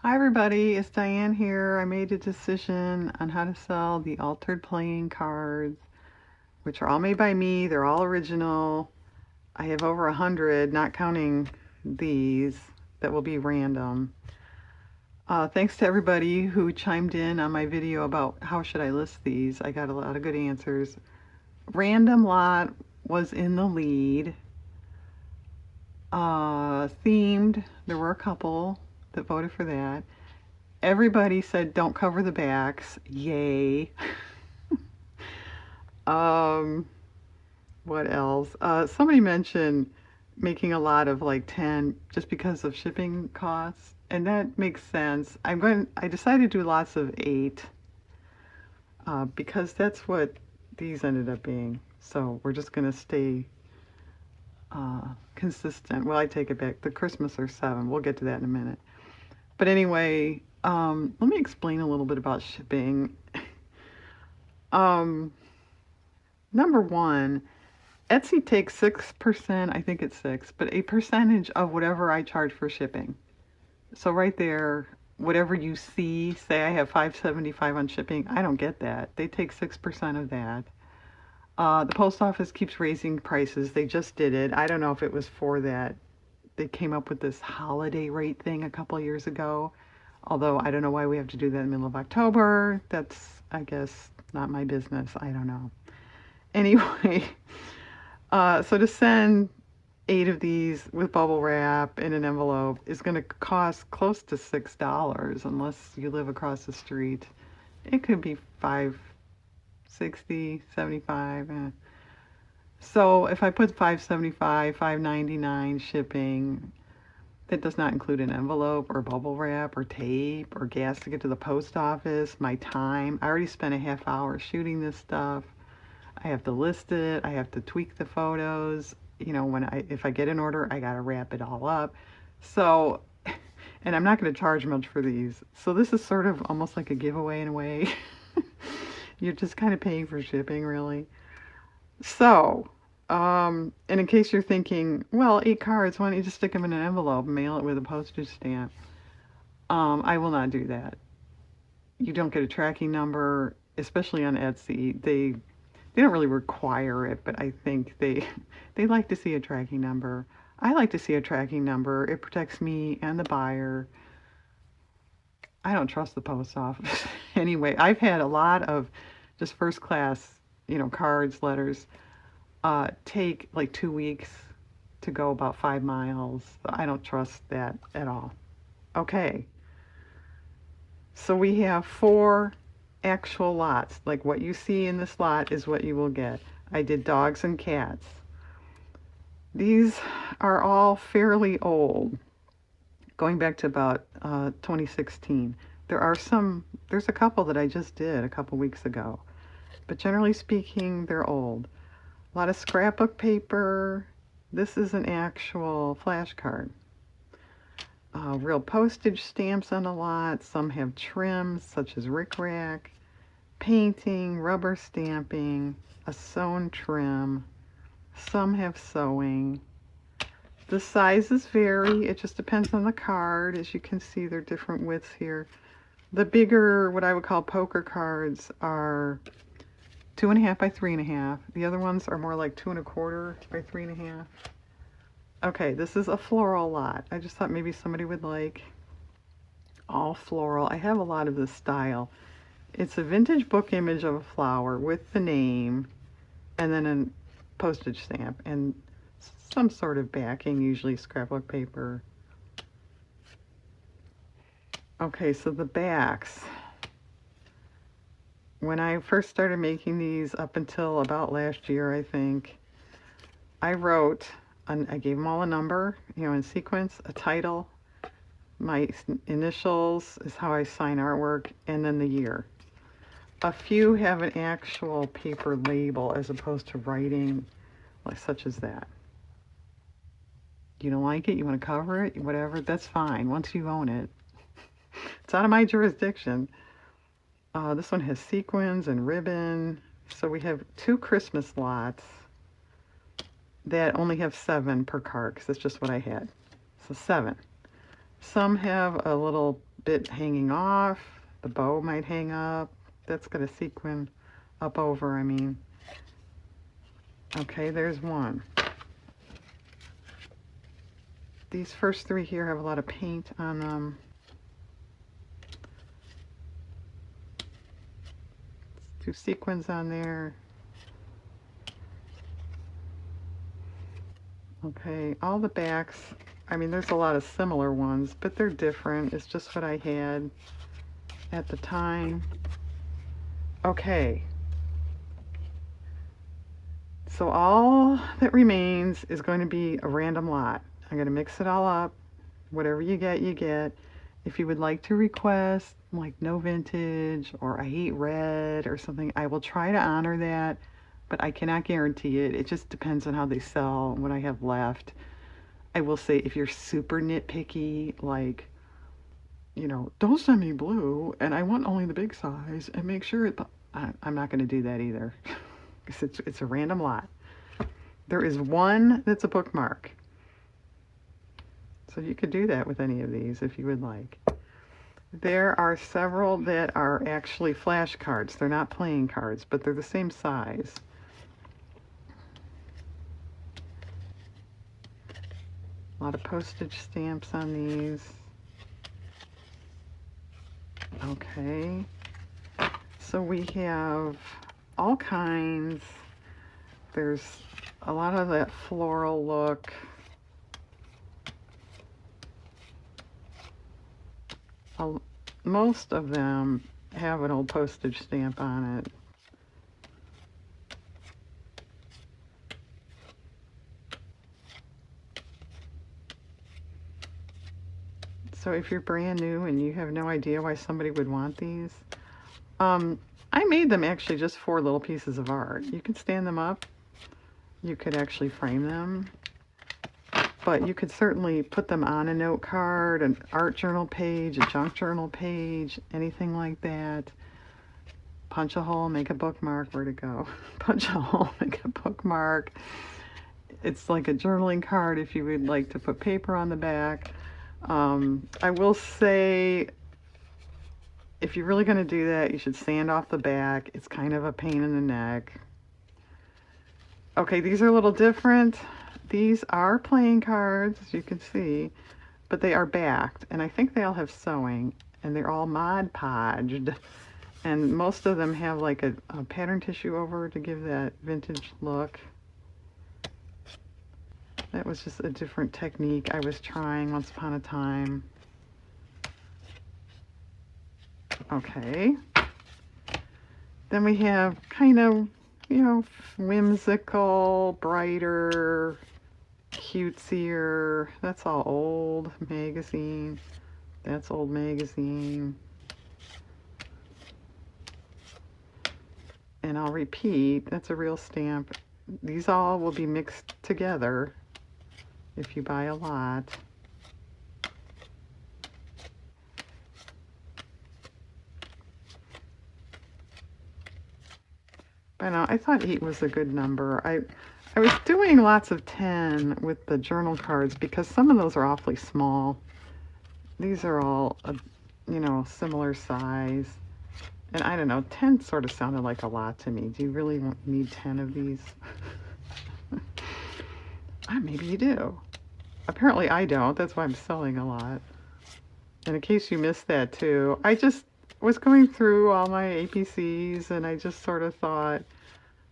Hi everybody, it's Diane here. I made a decision on how to sell the altered playing cards, which are all made by me. They're all original. I have over 100, not counting these, that will be random. Thanks to everybody who chimed in on my video about how should I list these. I got a lot of good answers. Random Lot was in the lead. Themed, there were a couple that voted for that. Everybody said don't cover the backs. Yay. Um, what else? Somebody mentioned making a lot of like 10 just because of shipping costs, and that makes sense. I decided to do lots of 8 because that's what these ended up being. So we're just gonna stay consistent. Well, I take it back. The Christmas are 7. We'll get to that in a minute. But anyway, let me explain a little bit about shipping. Um, Number one, Etsy takes 6%, I think it's 6, but a percentage of whatever I charge for shipping. So right there, whatever you see, say I have 5.75 on shipping, I don't get that. They take 6% of that. The post office keeps raising prices. They just did it. I don't know if it was for that. They came up with this holiday rate thing a couple of years ago. Although I don't know why we have to do that in the middle of October. That's, I guess, not my business. I don't know. Anyway, so to send 8 of these with bubble wrap in an envelope is going to cost close to $6 unless you live across the street. It could be 5.60, 75. So if I put 5.75, 5.99 shipping, that does not include an envelope or bubble wrap or tape or gas to get to the post office, my time. I already spent a half hour shooting this stuff. I have to list it. I have to tweak the photos. You know, if I get an order, I gotta wrap it all up. So, and I'm not gonna charge much for these. So this is sort of almost like a giveaway in a way. You're just kind of paying for shipping, really. So, and in case you're thinking, well, 8 cards, why don't you just stick them in an envelope and mail it with a postage stamp? I will not do that. You don't get a tracking number, especially on Etsy. They don't really require it, but I think they like to see a tracking number. I like to see a tracking number. It protects me and the buyer. I don't trust the post office. Anyway, I've had a lot of just first class, cards, letters, take like 2 weeks to go about 5 miles. I don't trust that at all. Okay, so we have 4 actual lots. Like what you see in this lot is what you will get. I did dogs and cats. These are all fairly old, going back to about 2016. There's a couple that I just did a couple weeks ago, but generally speaking, they're old. A lot of scrapbook paper. This is an actual flashcard. Real postage stamps on a lot. Some have trims, such as rickrack, painting, rubber stamping, a sewn trim. Some have sewing. The sizes vary. It just depends on the card. As you can see, there are different widths here. The bigger, what I would call poker cards, are 2.5 by 3.5. The other ones are more like 2.25 by 3.5. Okay, this is a floral lot. I just thought maybe somebody would like all floral. I have a lot of this style. It's a vintage book image of a flower with the name and then a postage stamp and some sort of backing, usually scrapbook paper. Okay, so the backs. When I first started making these up until about last year, I think, I gave them all a number, in sequence, a title. My initials is how I sign artwork, and then the year. A few have an actual paper label as opposed to writing, like such as that. You don't like it, you want to cover it, whatever, that's fine once you own it. It's out of my jurisdiction. This one has sequins and ribbon. So we have 2 Christmas lots that only have 7 per card, because that's just what I had. So 7. Some have a little bit hanging off. The bow might hang up. That's got a sequin up over, I mean. Okay, there's one. These first three here have a lot of paint on them. Two sequins on there. Okay, all the backs, I mean, there's a lot of similar ones, but they're different. It's just what I had at the time. Okay. So all that remains is going to be a random lot. I'm going to mix it all up. Whatever you get, you get. If you would like to request, like, no vintage or I hate red or something, I will try to honor that, but I cannot guarantee it. It just depends on how they sell and what I have left. I will say, if you're super nitpicky, like, you know, don't send me blue and I want only the big size and make sure I'm not going to do that either. Because it's a random lot. There is one that's a bookmark. So you could do that with any of these if you would like. There are several that are actually flashcards. They're not playing cards, but they're the same size. A lot of postage stamps on these. Okay. So we have all kinds. There's a lot of that floral look. Most of them have an old postage stamp on it. So if you're brand new and you have no idea why somebody would want these, I made them actually just for little pieces of art. You can stand them up. You could actually frame them. But you could certainly put them on a note card, an art journal page, a junk journal page, anything like that. Punch a hole, make a bookmark. Where to go? Punch a hole, make a bookmark. It's like a journaling card if you would like to put paper on the back. I will say, if you're really going to do that, you should sand off the back. It's kind of a pain in the neck. Okay, these are a little different. These are playing cards, as you can see, but they are backed, and I think they all have sewing, and they're all Mod Podged, and most of them have like a pattern tissue over to give that vintage look. That was just a different technique I was trying once upon a time. Okay. Then we have kind of, you know, whimsical, brighter, cutesier. That's all old magazine. That's old magazine. And I'll repeat, that's a real stamp. These all will be mixed together if you buy a lot. But no, I thought 8 was a good number. I was doing lots of 10 with the journal cards because some of those are awfully small. These are all, you know, similar size. And I don't know, 10 sort of sounded like a lot to me. Do you really need 10 of these? Maybe you do. Apparently I don't. That's why I'm selling a lot. And in case you missed that too, I just was going through all my APCs and I just sort of thought,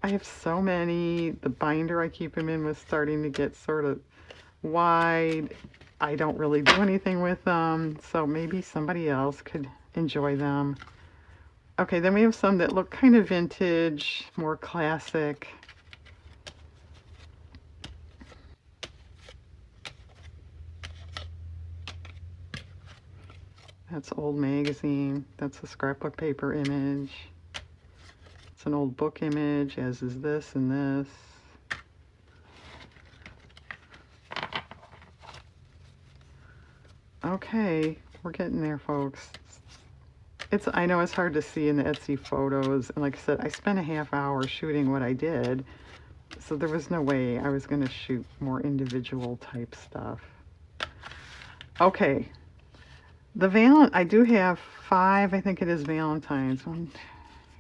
I have so many. The binder I keep them in was starting to get sort of wide. I don't really do anything with them, so maybe somebody else could enjoy them. Okay, then we have some that look kind of vintage, more classic. That's old magazine. That's a scrapbook paper image. It's an old book image, as is this and this. Okay, we're getting there, folks. I know it's hard to see in the Etsy photos, and like I said, I spent a half hour shooting what I did, so there was no way I was going to shoot more individual type stuff. Okay, I do have 5, I think it is Valentine's. 1,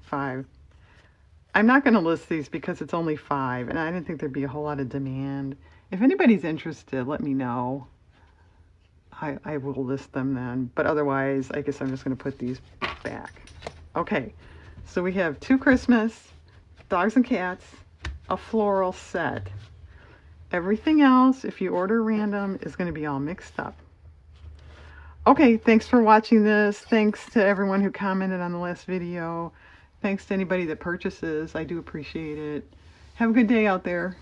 5. I'm not going to list these because it's only 5, and I didn't think there'd be a whole lot of demand. If anybody's interested, let me know. I will list them then. But otherwise, I guess I'm just going to put these back. Okay, so we have 2 Christmas, dogs and cats, a floral set. Everything else, if you order random, is going to be all mixed up. Okay, thanks for watching this. Thanks to everyone who commented on the last video. Thanks to anybody that purchases. I do appreciate it. Have a good day out there.